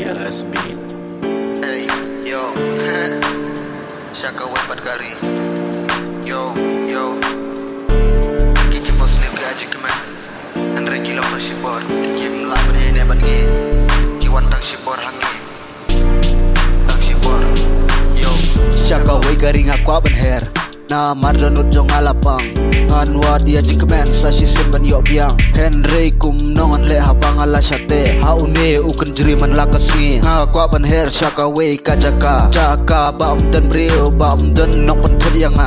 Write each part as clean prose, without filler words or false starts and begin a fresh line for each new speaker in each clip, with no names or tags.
PLS Beat.
Hey, yo, Shaka Wepat Gari. Yo, Kiki Pos Liu Ke Aji Kemen Andre Kilau To Shibor Kiki Mla Bani Neban Gi Kiwan Tang Shibor Hangi Tang Shibor Yo
Shaka Wei Gari Ngakwa Ben Her Na Mardanut Jong Alapang Nganwa dia jingkemen Sashi Simban Yok Biang Henry Kum Nongan Le Habang Ala Syate Haune Uken Jeriman Lakasi Ngakwa Ben Her Shaka Wei Kajaka Jaka Baum Dan Brio Baum Dan Nong Pentet Yang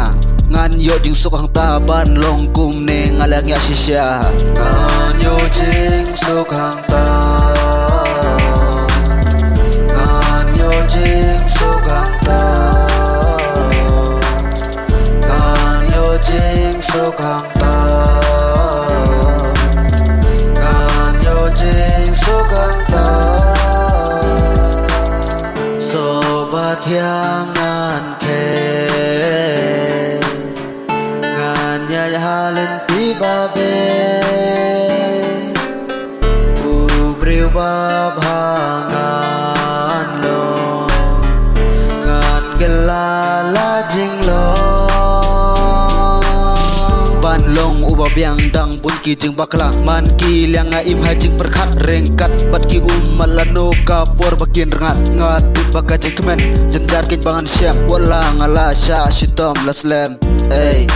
Ngan yo jing sukang taban long kum ne ngalang ya sisya Ngan yo jing sukang taban Ngan yo jing sukang taban Ngan yo jing sukang taban Ngan yo jing sukang taban Sobat yang ngan Nyaya halin tiba be Ubriu bab hangan lo Ngan gelala jing lo Ban long uba biang dang pun ki jing bakla Man ki liang im hajing perkat Rengkat bat ki malano kapor bakin rengat Ngat bit baka jing kemen Jenjar kin bangan syam Wala ngala syah shitom laslem Ey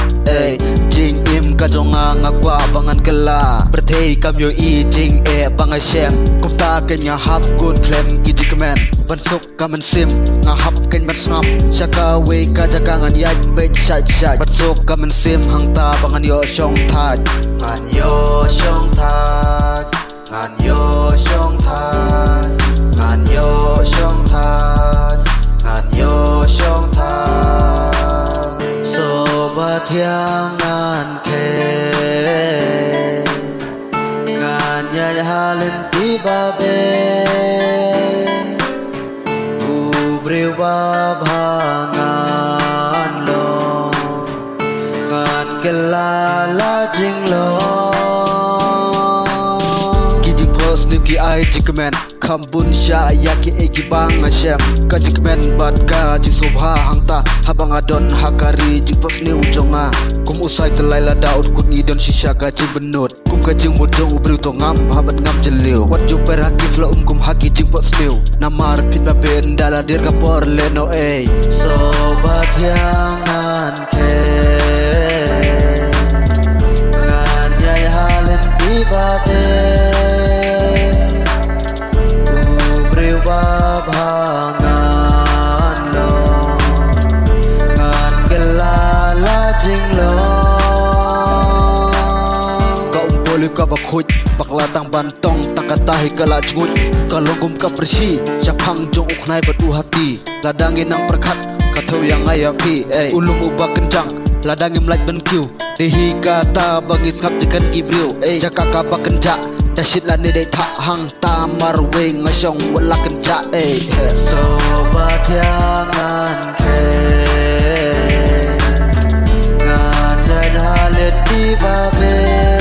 jing im kajonga ngakwa bangan gela Bertei kam yo i jing bangai syam Kumta kenya hap kun klem giji kemen Bansuk kamen sim ngahap ken bersngap Shaka wei kajaka ngan yaj ben syaj Bansuk kamen sim hangta bangan yo syong taj Ngan yo syong taj Ngan yo syong taj Ngan yo syong taj Ngan yo syong taj Sobat yang ngan ke Ngan nyaya halin tiba be Ubriu bab hangan lo Ngan gelala jing lo Kijing pos nim ki ai jikemen Kambun sya yaki egi bang asyam Kajikemen bat ka jing sobha hangta Habang adon hakari jing pos ni ujonga Kum usai telai lada utkut ni don sisya ka jing benut Kum ka jing mudong ubriu to ngam habat ngam jeliu Wat juper haki fla kum haki jing pos niu Namar pit baben dala dir kapor leno ey Sobat yang ngan ke Ngan nyai halin tiba be Ubriu bab hangan lo Ngan gelala jing lo Kau umpoli ka bakhuj Baklatang bantong takatahi kala junguj Kalonggum ka persi Syapang jong uknai batu hati Ladangin ang perkat Katau yang ayapi Ulung ubah kencang Ladangin melaj benkiu Dehi kata bangis ngap jikan gibriu Jaka kaba kenjak Dasyit lah ni dek tak hang Tamar weng ngasyong wala kenjak Sobat yang ngan ke Ngan nyai halit tiba be